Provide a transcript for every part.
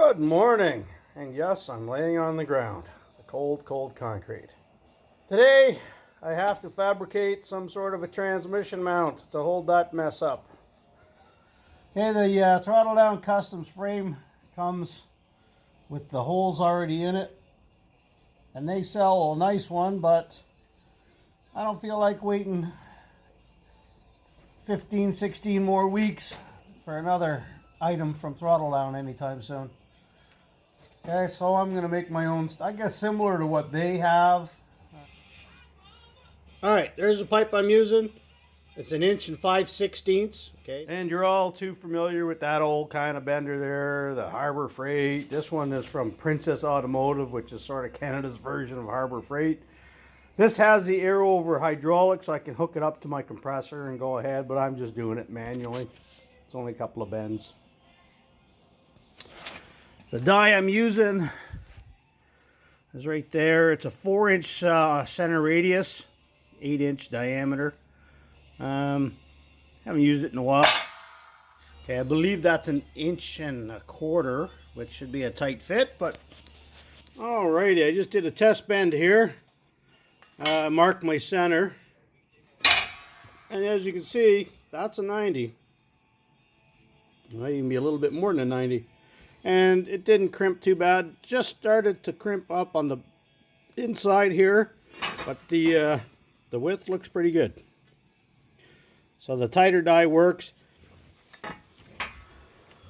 Good morning, and yes, I'm laying on the ground, the cold, cold concrete. Today, I have to fabricate some sort of a transmission mount to hold that mess up. Okay, the throttle down customs frame comes with the holes already in it, and they sell a nice one, but I don't feel like waiting 15, 16 more weeks for another item from Throttle Down anytime soon. Okay, so I'm going to make my own, I guess similar to what they have. Alright, there's the pipe I'm using. It's 1 5/16 inches. Okay. And you're all too familiar with that old kind of bender there, the Harbor Freight. This one is from Princess Automotive, which is sort of Canada's version of Harbor Freight. This has the arrow over hydraulic, so I can hook it up to my compressor and go ahead, but I'm just doing it manually. It's only a couple of bends. The die I'm using is right there. It's a 4-inch center radius, 8-inch diameter. Haven't used it in a while. Okay, I believe that's 1 1/4 inch, which should be a tight fit, but alrighty, I just did a test bend here. Marked my center, and as you can see, that's a 90. It might even be a little bit more than a 90. And it didn't crimp too bad. Just started to crimp up on the inside here, but the width looks pretty good. So the tighter die works.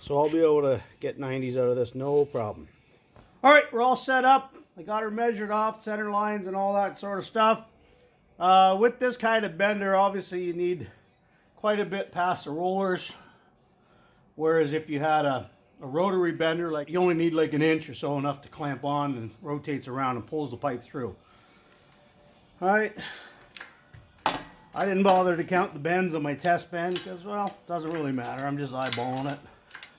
So I'll be able to get 90s out of this, no problem. All right, we're all set up. I got her measured off, center lines and all that sort of stuff. With this kind of bender, obviously you need quite a bit past the rollers. Whereas if you had a rotary bender, like you only need like 1 inch or so, enough to clamp on and rotates around and pulls the pipe through. All right. I didn't bother to count the bends on my test bend because, well, it doesn't really matter. I'm just eyeballing it.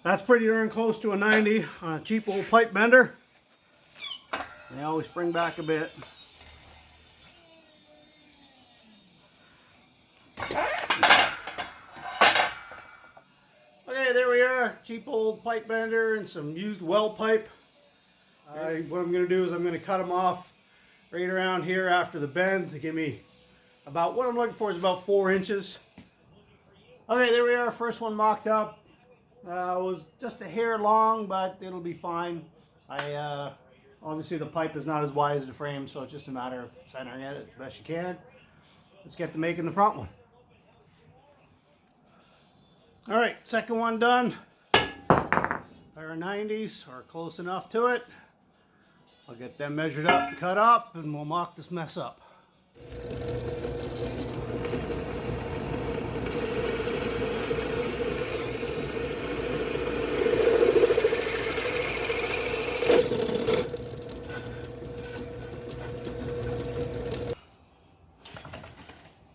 That's pretty darn close to a 90 on a cheap old pipe bender. They always spring back a bit. Okay, there we are. Cheap old pipe bender and some used well pipe. What I'm going to do is I'm going to cut them off right around here after the bend to give me about, what I'm looking for is about 4 inches. Okay, there we are. First one mocked up. It was just a hair long, but it'll be fine. Obviously the pipe is not as wide as the frame, so it's just a matter of centering it as best you can. Let's get to making the front one. Alright, second one done. Pair of 90s are close enough to it. I'll get them measured up and cut up, and we'll mock this mess up.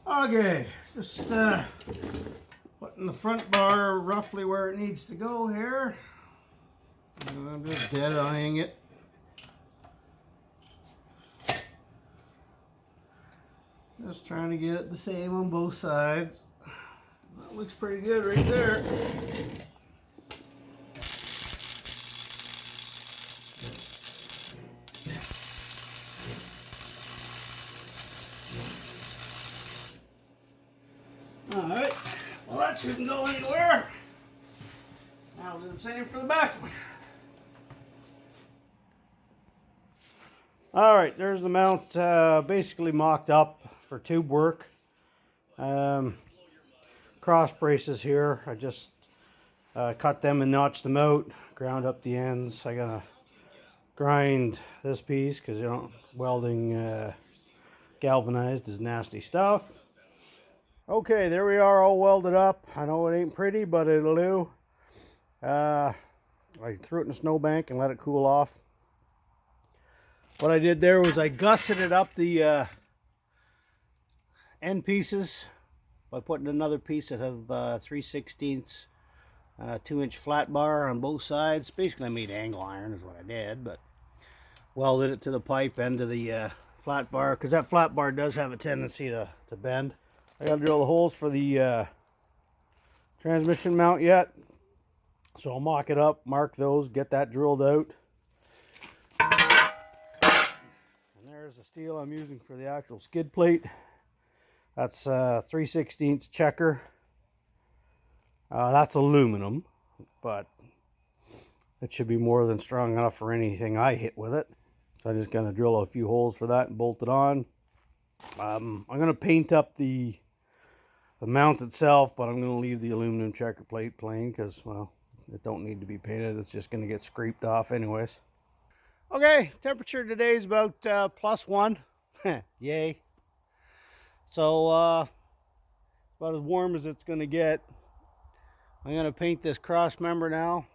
Okay, just putting the front bar roughly where it needs to go here. And I'm just dead eyeing it. Just trying to get it the same on both sides. That looks pretty good right there. Alright, well that shouldn't go anywhere. Now I'll do the same for the back one. Alright, there's the mount basically mocked up for tube work. Cross braces here, I just cut them and notched them out, ground up the ends. I gotta grind this piece because you know, welding galvanized is nasty stuff. Okay, there we are, all welded up. I know it ain't pretty, but it'll do. I threw it in a snowbank and let it cool off. What I did there was I gusseted up the end pieces by putting another piece of 3/16 2-inch flat bar on both sides. Basically I made angle iron is what I did, but welded it to the pipe and to the flat bar, because that flat bar does have a tendency to bend. I gotta drill the holes for the transmission mount yet. So I'll mock it up, mark those, get that drilled out. And there's the steel I'm using for the actual skid plate. That's 3/16 checker. That's aluminum, but it should be more than strong enough for anything I hit with it. So I'm just going to drill a few holes for that and bolt it on. I'm going to paint up the mount itself, but I'm going to leave the aluminum checker plate plain because, well, it don't need to be painted. It's just going to get scraped off anyways. Okay, temperature today is about +1. Yay. So, about as warm as it's going to get. I'm going to paint this cross member now.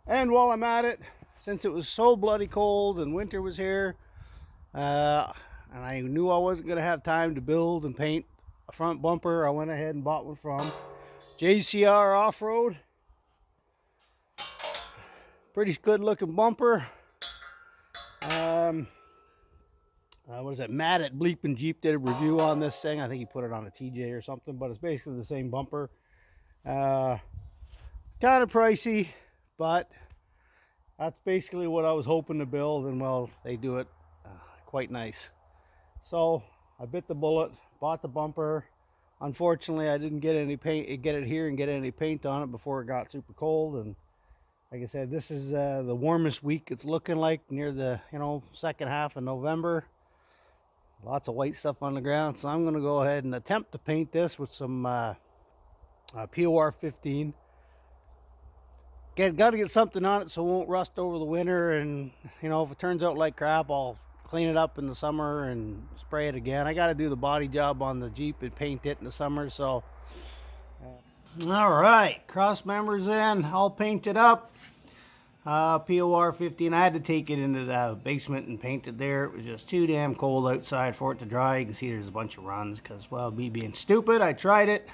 And while I'm at it, since it was so bloody cold and winter was here, and I knew I wasn't going to have time to build and paint a front bumper, I went ahead and bought one from JCR Off-Road. Pretty good looking bumper. What is it? Matt at Bleepin' Jeep did a review on this thing. I think he put it on a TJ or something, but it's basically the same bumper. It's kind of pricey, but that's basically what I was hoping to build, and well, they do it quite nice. So I bit the bullet, bought the bumper. Unfortunately, I didn't get it here and get any paint on it before it got super cold. And like I said, this is the warmest week it's looking like, near the second half of November. Lots of white stuff on the ground, so I'm going to go ahead and attempt to paint this with some POR 15. Got to get something on it so it won't rust over the winter, and if it turns out like crap, I'll clean it up in the summer and spray it again. I got to do the body job on the Jeep and paint it in the summer. So all right, cross members in, all painted up. POR 15, I had to take it into the basement and paint it there. It was just too damn cold outside for it to dry. You can see there's a bunch of runs because, well, me being stupid, I tried it.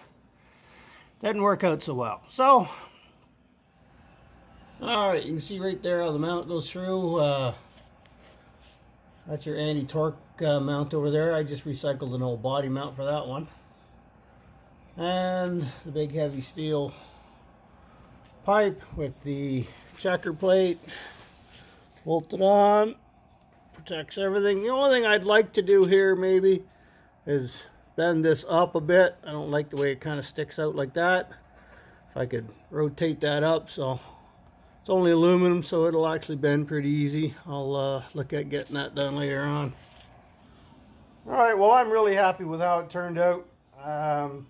Didn't work out so well. So, alright, you can see right there how the mount goes through. That's your anti-torque mount over there. I just recycled an old body mount for that one. And the big heavy steel pipe with the checker plate bolted on, protects everything. The only thing I'd like to do here maybe is bend this up a bit. I don't like the way it kind of sticks out like that. If I could rotate that up, so it's only aluminum, so it'll actually bend pretty easy. I'll look at getting that done later on. Alright, well, I'm really happy with how it turned out.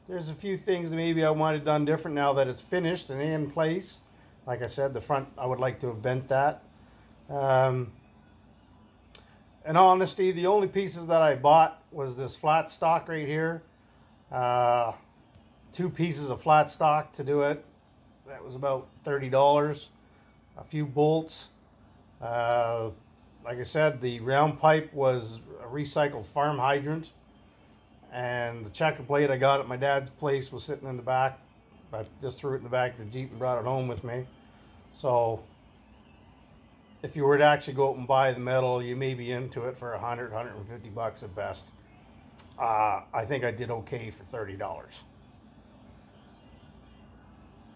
There's a few things that maybe I wanted done different now that it's finished and in place. Like I said, the front, I would like to have bent that. In honesty, the only pieces that I bought was this flat stock right here. 2 pieces of flat stock to do it. That was about $30. A few bolts. Like I said, the round pipe was a recycled farm hydrant. And the checker plate I got at my dad's place was sitting in the back. I just threw it in the back of the Jeep and brought it home with me. So if you were to actually go out and buy the metal, you may be into it for $100, $150 at best. I think I did okay for $30.